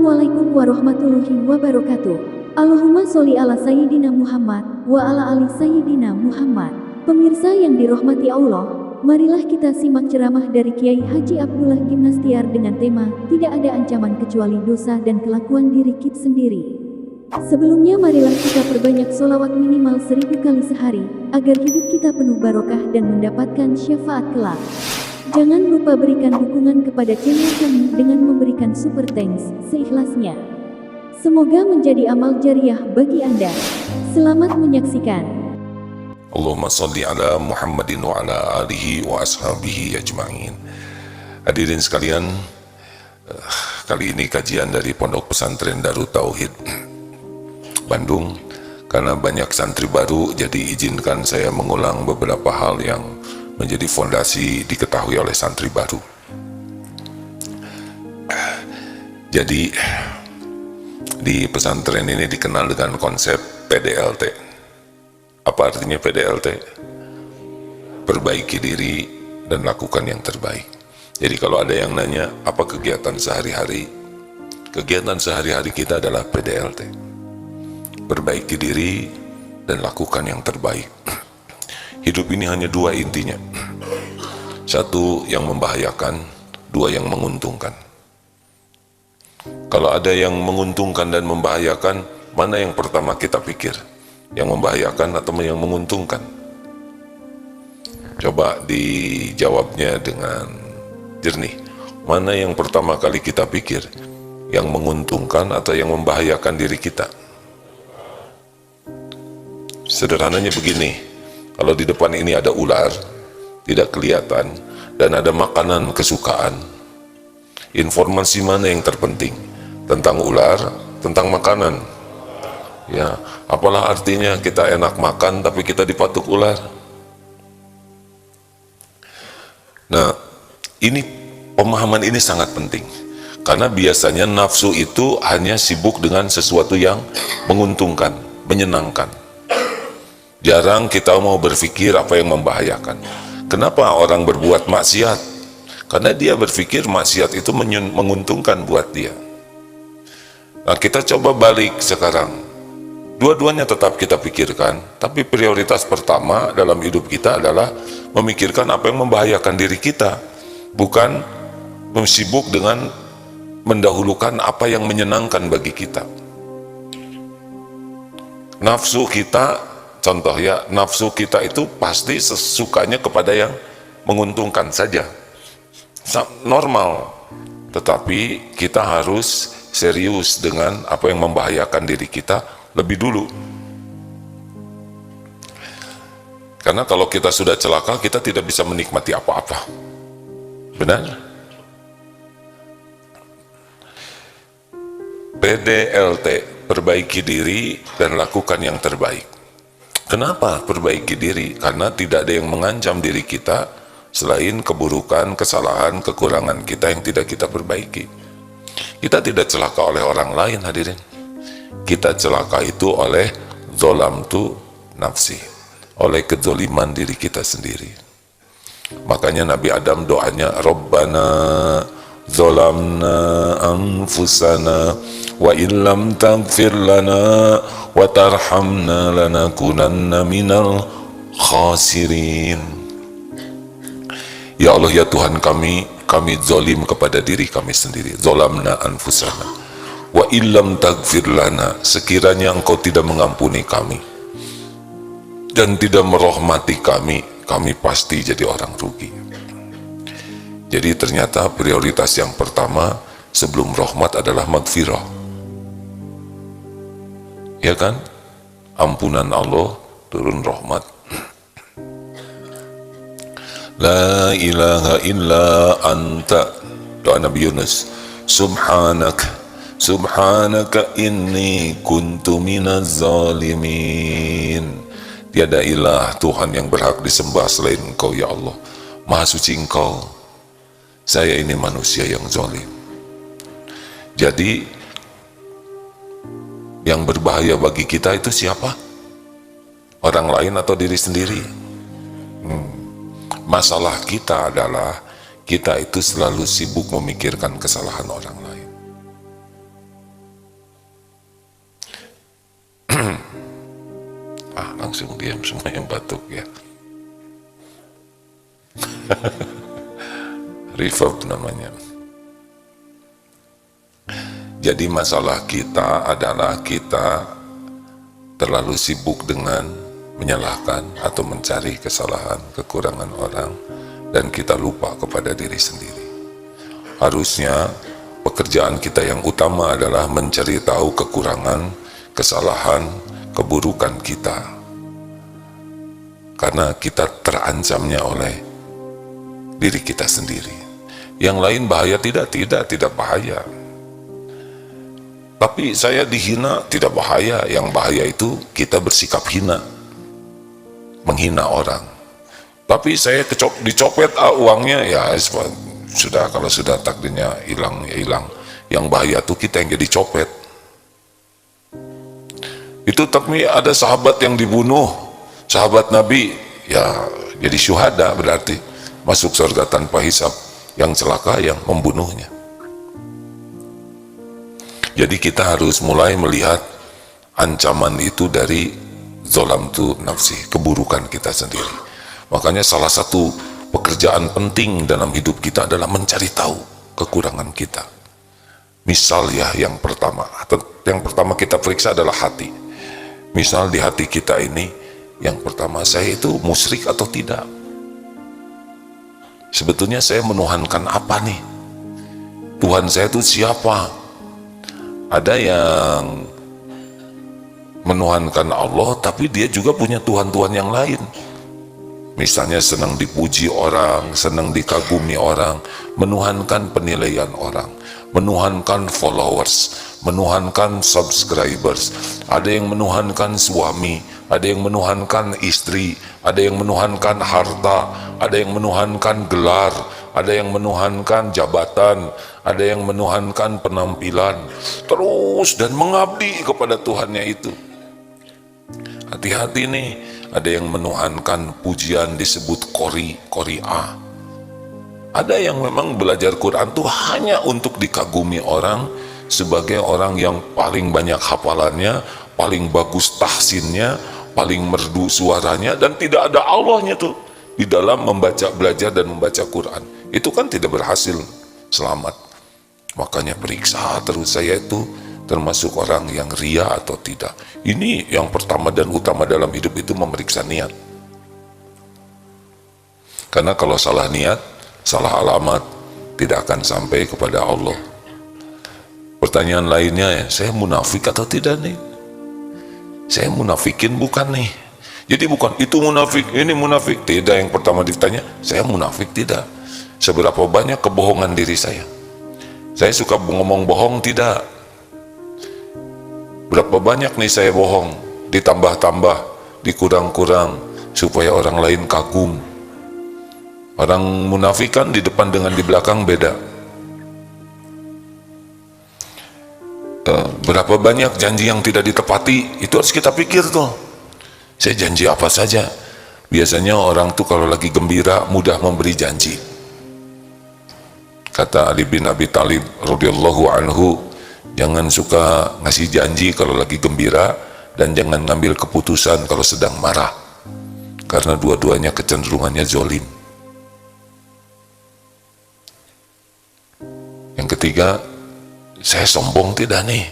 Assalamualaikum warahmatullahi wabarakatuh. Allahumma sholli ala Sayyidina Muhammad wa ala ali Sayyidina Muhammad. Pemirsa yang dirahmati Allah, marilah kita simak ceramah dari Kiai Haji Abdullah Gimnastiar dengan tema tidak ada ancaman kecuali dosa dan kelakuan diri kita sendiri. Sebelumnya marilah kita perbanyak sholawat minimal 1000 kali sehari, agar hidup kita penuh barokah dan mendapatkan syafaat kelak. Jangan lupa berikan dukungan kepada channel kami dengan memberikan super thanks seikhlasnya. Semoga menjadi amal jariah bagi Anda. Selamat menyaksikan. Allahumma sholli ala Muhammadin wa ala alihi wa ashabihi ajma'in. Hadirin sekalian, kali ini kajian dari Pondok Pesantren Darut Tauhid Bandung. Karena banyak santri baru, jadi izinkan saya mengulang beberapa hal yang menjadi fondasi diketahui oleh santri baru. Jadi di pesantren ini dikenal dengan konsep PDLT. Apa artinya PDLT? Perbaiki diri dan lakukan yang terbaik. Jadi kalau ada yang nanya apa kegiatan sehari-hari, kegiatan sehari-hari kita adalah PDLT. Perbaiki diri dan lakukan yang terbaik. Hidup ini hanya dua intinya. Satu yang membahayakan, dua yang menguntungkan. Kalau ada yang menguntungkan dan membahayakan, mana yang pertama kita pikir? Yang membahayakan atau yang menguntungkan? Coba dijawabnya dengan jernih. Mana yang pertama kali kita pikir? Yang menguntungkan atau yang membahayakan diri kita? Sederhananya begini. Kalau di depan ini ada ular, tidak kelihatan, dan ada makanan kesukaan, informasi mana yang terpenting? Tentang ular, tentang makanan? Ya, apalah artinya kita enak makan, tapi kita dipatuk ular? Nah, ini pemahaman ini sangat penting. Karena biasanya nafsu itu hanya sibuk dengan sesuatu yang menguntungkan, menyenangkan. Jarang kita mau berpikir apa yang membahayakan. Kenapa orang berbuat maksiat? Karena dia berpikir maksiat itu menguntungkan buat dia. Nah, kita coba balik sekarang. Dua-duanya tetap kita pikirkan, tapi prioritas pertama dalam hidup kita adalah memikirkan apa yang membahayakan diri kita, bukan sibuk dengan mendahulukan apa yang menyenangkan bagi kita. Nafsu kita, contoh ya, nafsu kita itu pasti sesukanya kepada yang menguntungkan saja. Normal. Tetapi kita harus serius dengan apa yang membahayakan diri kita lebih dulu. Karena kalau kita sudah celaka, kita tidak bisa menikmati apa-apa. Benar? PDLT, perbaiki diri dan lakukan yang terbaik. Kenapa perbaiki diri? Karena tidak ada yang mengancam diri kita selain keburukan, kesalahan, kekurangan kita yang tidak kita perbaiki. Kita tidak celaka oleh orang lain, hadirin. Kita celaka itu oleh zolamtu nafsi, oleh kezoliman diri kita sendiri. Makanya Nabi Adam doanya, Rabbana zolamna anfusana wa illam taghfir lana wa tarhamna lanakunanna minal khasirin. Ya Allah, ya Tuhan kami zolim kepada diri kami sendiri. Zolamna anfusana wa illam taghfir lana, sekiranya Engkau tidak mengampuni kami dan tidak merahmati kami, kami pasti jadi orang rugi. Jadi ternyata prioritas yang pertama sebelum rahmat adalah magfirah. Ya kan? Ampunan Allah, turun rahmat. La ilaha illa anta, doa Nabi Yunus. Subhanaka inni kuntu minaz zalimin. Tiada ilah Tuhan yang berhak disembah selain Engkau, ya Allah. Maha suci Engkau. Saya ini manusia yang zalim. Jadi yang berbahaya bagi kita itu siapa? Orang lain atau diri sendiri? Masalah kita adalah kita itu selalu sibuk memikirkan kesalahan orang lain. langsung diam semua yang batuk ya. Reverb namanya. Jadi masalah kita adalah kita terlalu sibuk dengan menyalahkan atau mencari kesalahan, kekurangan orang, dan kita lupa kepada diri sendiri. Harusnya pekerjaan kita yang utama adalah mencari tahu kekurangan, kesalahan, keburukan kita. Karena kita terancamnya oleh diri kita sendiri. Yang lain bahaya tidak bahaya. Tapi saya dihina tidak bahaya. Yang bahaya itu kita bersikap hina, menghina orang. Tapi saya dicopet uangnya, ya sudah, kalau sudah takdirnya hilang ya hilang. Yang bahaya itu kita yang jadi copet. Itu tapi ada sahabat yang dibunuh, sahabat Nabi, ya jadi syuhada, berarti masuk surga tanpa hisab. Yang celaka yang membunuhnya. Jadi kita harus mulai melihat ancaman itu dari zolamtu nafsi, keburukan kita sendiri. Makanya salah satu pekerjaan penting dalam hidup kita adalah mencari tahu kekurangan kita. Misal ya, yang pertama kita periksa adalah hati. Misal di hati kita ini, yang pertama, saya itu musyrik atau tidak? Sebetulnya saya menuhankan apa nih? Tuhan saya itu siapa? Ada yang menuhankan Allah, tapi dia juga punya Tuhan-Tuhan yang lain. Misalnya senang dipuji orang, senang dikagumi orang, menuhankan penilaian orang, menuhankan followers, menuhankan subscribers. Ada yang menuhankan suami, ada yang menuhankan istri, ada yang menuhankan harta, ada yang menuhankan gelar, ada yang menuhankan jabatan, ada yang menuhankan penampilan, terus dan mengabdi kepada Tuhannya itu. Hati-hati nih, ada yang menuhankan pujian disebut qori'ah. Ada yang memang belajar Quran tuh hanya untuk dikagumi orang, sebagai orang yang paling banyak hafalannya, paling bagus tahsinnya, paling merdu suaranya, dan tidak ada Allahnya tuh di dalam belajar dan membaca Quran. Itu kan tidak berhasil selamat. Makanya periksa terus, saya itu termasuk orang yang ria atau tidak. Ini yang pertama dan utama dalam hidup itu, memeriksa niat. Karena kalau salah niat, salah alamat, tidak akan sampai kepada Allah. Pertanyaan lainnya, saya munafik atau tidak nih? Saya munafikin bukan nih? Jadi bukan itu munafik, ini munafik. Tidak, yang pertama ditanya, saya munafik tidak? Seberapa banyak kebohongan diri saya? Saya suka ngomong bohong tidak? Berapa banyak nih saya bohong? Ditambah-tambah, dikurang-kurang, supaya orang lain kagum. Orang munafik kan di depan dengan di belakang beda. Berapa banyak janji yang tidak ditepati, itu harus kita pikir tuh. Saya janji apa saja. Biasanya orang tuh kalau lagi gembira mudah memberi janji. Kata Ali bin Abi Thalib radhiyallahu anhu, jangan suka ngasih janji kalau lagi gembira, dan jangan ngambil keputusan kalau sedang marah, karena dua-duanya kecenderungannya zolim. Yang ketiga, saya sombong tidak nih?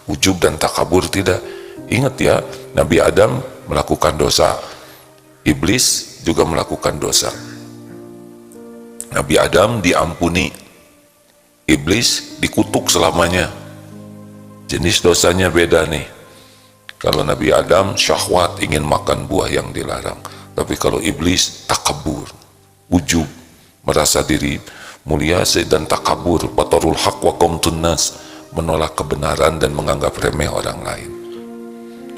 Ujub dan takabur tidak? Ingat ya, Nabi Adam melakukan dosa, iblis juga melakukan dosa. Nabi Adam diampuni, iblis dikutuk selamanya. Jenis dosanya beda nih. Kalau Nabi Adam syahwat, ingin makan buah yang dilarang. Tapi kalau iblis takabur, ujub, merasa diri mulia, dan takabur, batarul haq wa qamtun nas, menolak kebenaran dan menganggap remeh orang lain.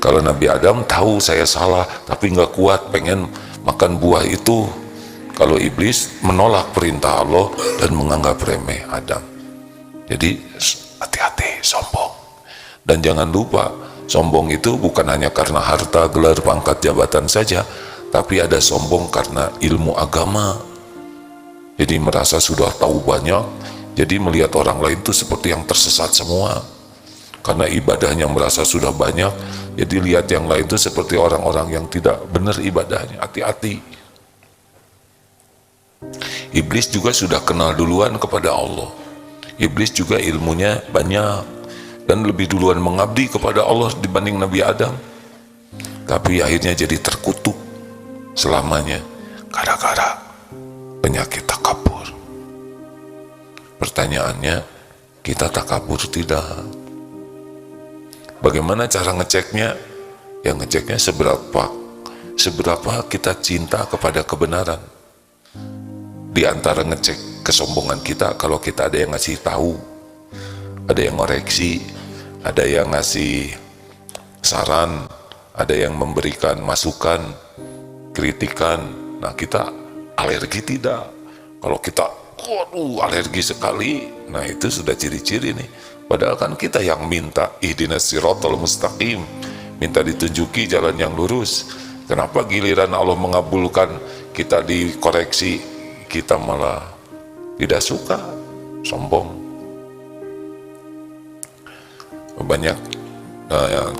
Kalau Nabi Adam tahu saya salah, tapi nggak kuat, pengen makan buah itu. Kalau iblis menolak perintah Allah dan menganggap remeh Adam. Jadi hati-hati sombong. Dan jangan lupa, sombong itu bukan hanya karena harta, gelar, pangkat, jabatan saja, tapi ada sombong karena ilmu agama. Jadi merasa sudah tahu banyak, jadi melihat orang lain itu seperti yang tersesat semua. karena ibadahnya merasa sudah banyak, jadi lihat yang lain itu seperti orang-orang yang tidak benar ibadahnya. Hati-hati. Iblis juga sudah kenal duluan kepada Allah. Iblis juga ilmunya banyak dan lebih duluan mengabdi kepada Allah dibanding Nabi Adam. Tapi akhirnya jadi terkutuk selamanya gara-gara penyakit takabur. Pertanyaannya, kita takabur tidak? Bagaimana cara ngeceknya? Ya ngeceknya seberapa kita cinta kepada kebenaran. Di antara ngecek kesombongan kita, kalau kita ada yang ngasih tahu, ada yang ngoreksi, ada yang ngasih saran, ada yang memberikan masukan, kritikan, nah kita alergi tidak? Kalau kita alergi sekali, nah itu sudah ciri-ciri nih. Padahal kan kita yang minta ihdinas siratal mustaqim, minta ditunjuki jalan yang lurus. Kenapa giliran Allah mengabulkan kita dikoreksi, kita malah tidak suka, sombong. Banyak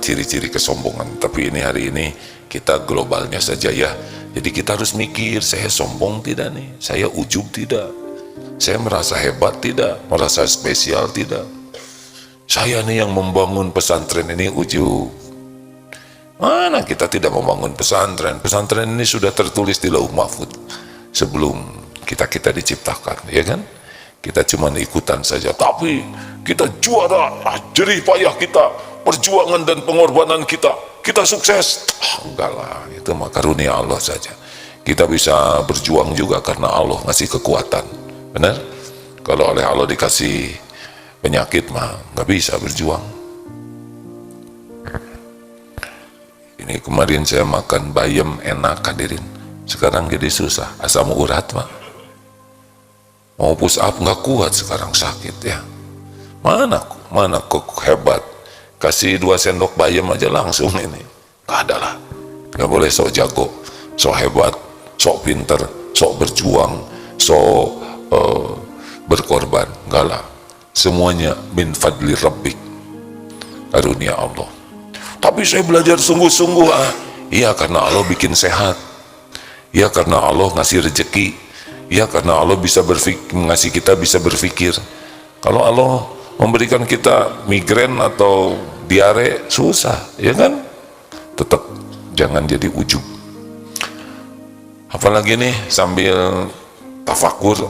ciri-ciri kesombongan, tapi hari ini kita globalnya saja ya. Jadi kita harus mikir, saya sombong tidak nih, saya ujub tidak, saya merasa hebat tidak, merasa spesial tidak, saya nih yang membangun pesantren ini ujub. Mana kita tidak membangun pesantren? Pesantren ini sudah tertulis di Lauh Mahfuz sebelum kita diciptakan, ya kan? Kita cuma ikutan saja, tapi kita juara, jerih payah kita, perjuangan dan pengorbanan kita sukses. Enggak lah, itu mah karunia Allah saja. Kita bisa berjuang juga karena Allah ngasih kekuatan, benar? Kalau oleh Allah dikasih penyakit mah nggak bisa berjuang. Ini kemarin saya makan bayam enak hadirin, sekarang jadi susah, asam urat mah. Mau push up nggak kuat sekarang, sakit ya. Mana kok hebat, kasih 2 sendok bayam aja langsung ini. Nggak ada lah, nggak boleh sok jago, sok hebat, sok pinter, sok berjuang, sok berkorban, nggak lah. Semuanya min fadli rabbik, karunia Allah. Tapi saya belajar sungguh-sungguh. Iya, karena Allah bikin sehat. Iya, karena Allah ngasih rezeki. Iya, karena Allah bisa ngasih kita bisa berpikir. Kalau Allah memberikan kita migrain atau diare, susah, ya kan? Tetap jangan jadi ujub. Apalagi nih sambil tafakur,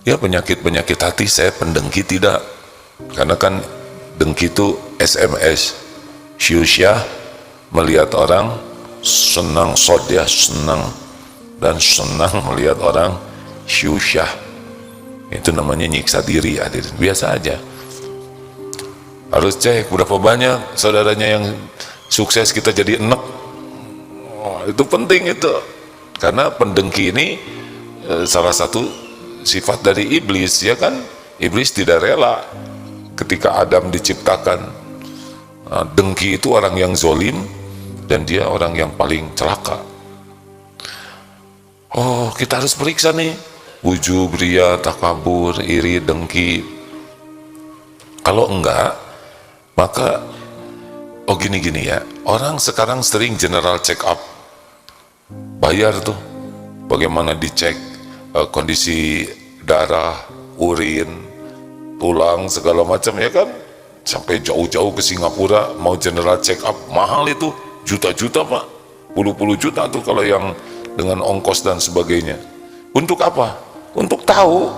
ya penyakit hati saya pendengki tidak, karena kan dengki itu SMS, syusyah, melihat orang senang, sodia senang, dan senang melihat orang syusyah, itu namanya nyiksa diri. Hadirin, biasa aja. Harus cek berapa banyak saudaranya yang sukses kita jadi enek. Itu penting itu, karena pendengki ini salah satu sifat dari iblis, ya kan? Iblis tidak rela ketika Adam diciptakan. Dengki itu orang yang zolim dan dia orang yang paling celaka. Oh, kita harus periksa nih, ujub, ria, takabur, iri, dengki. Kalau enggak, maka gini ya, orang sekarang sering general check up, bayar tuh, bagaimana dicek kondisi darah, urin, tulang, segala macam, ya kan? Sampai jauh-jauh ke Singapura mau general check up, mahal itu, juta-juta pak, puluh-puluh juta tuh kalau yang dengan ongkos dan sebagainya. Untuk apa? Untuk tahu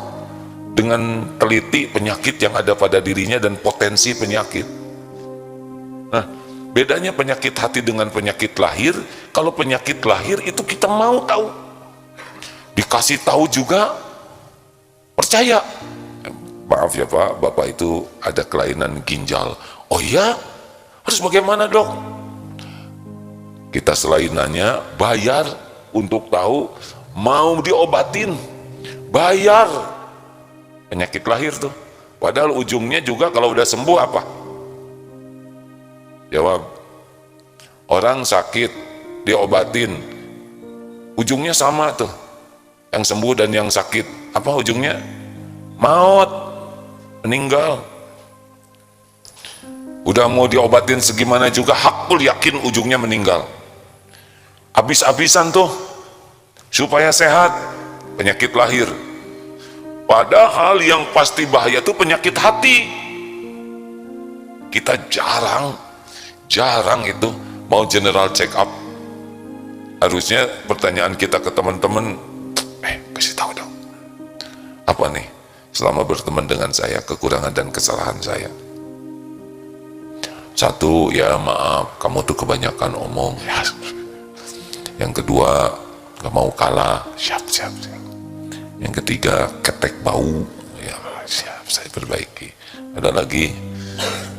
dengan teliti penyakit yang ada pada dirinya dan potensi penyakit. Nah, bedanya penyakit hati dengan penyakit lahir. Kalau penyakit lahir itu kita mau tahu, dikasih tahu juga percaya. Maaf ya pak, bapak itu ada kelainan ginjal. Oh iya, harus bagaimana dok? Kita selain nanya, bayar untuk tahu, mau diobatin, bayar. Penyakit lahir tuh, padahal ujungnya juga kalau udah sembuh apa? Jawab, orang sakit diobatin, ujungnya sama tuh, yang sembuh dan yang sakit, apa ujungnya? Maut. meninggal. Udah mau diobatin segimana juga, hakul yakin ujungnya meninggal. Habis-habisan tuh supaya sehat, penyakit lahir. Padahal yang pasti bahaya tuh penyakit hati. Kita jarang itu mau general check up. Harusnya pertanyaan kita ke teman-teman, kasih tahu dong, apa nih selama berteman dengan saya kekurangan dan kesalahan saya. Satu, ya maaf, kamu tuh kebanyakan omong. Ya. Yang kedua, gak mau kalah. Siap. Yang ketiga, ketek bau. Ya, siap, saya perbaiki. Ada lagi,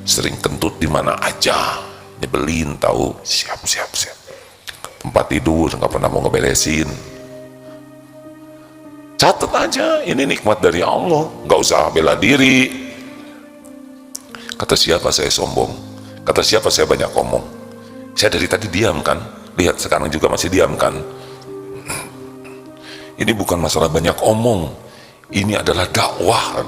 sering kentut di mana aja, nyebelin tahu. Siap. Tempat tidur gak pernah mau ngeberesin. Catat aja, ini nikmat dari Allah. Gak usah bela diri. Kata siapa saya sombong? Kata siapa saya banyak omong? Saya dari tadi diam kan? Lihat sekarang juga masih diam kan? Ini bukan masalah banyak omong, ini adalah dakwah.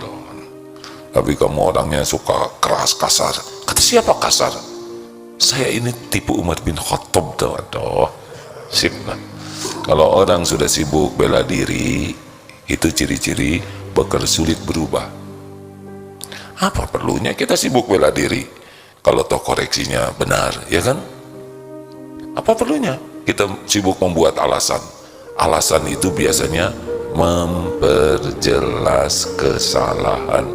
Tapi kamu orangnya suka keras, kasar. Kata siapa kasar? Saya ini tipu Umar bin Khattab. Aduh, sip lah. Kalau orang sudah sibuk bela diri, itu ciri-ciri bakal sulit berubah. Apa perlunya kita sibuk bela diri? Kalau toh koreksinya benar, ya kan? Apa perlunya kita sibuk membuat alasan? Alasan itu biasanya memperjelas kesalahan.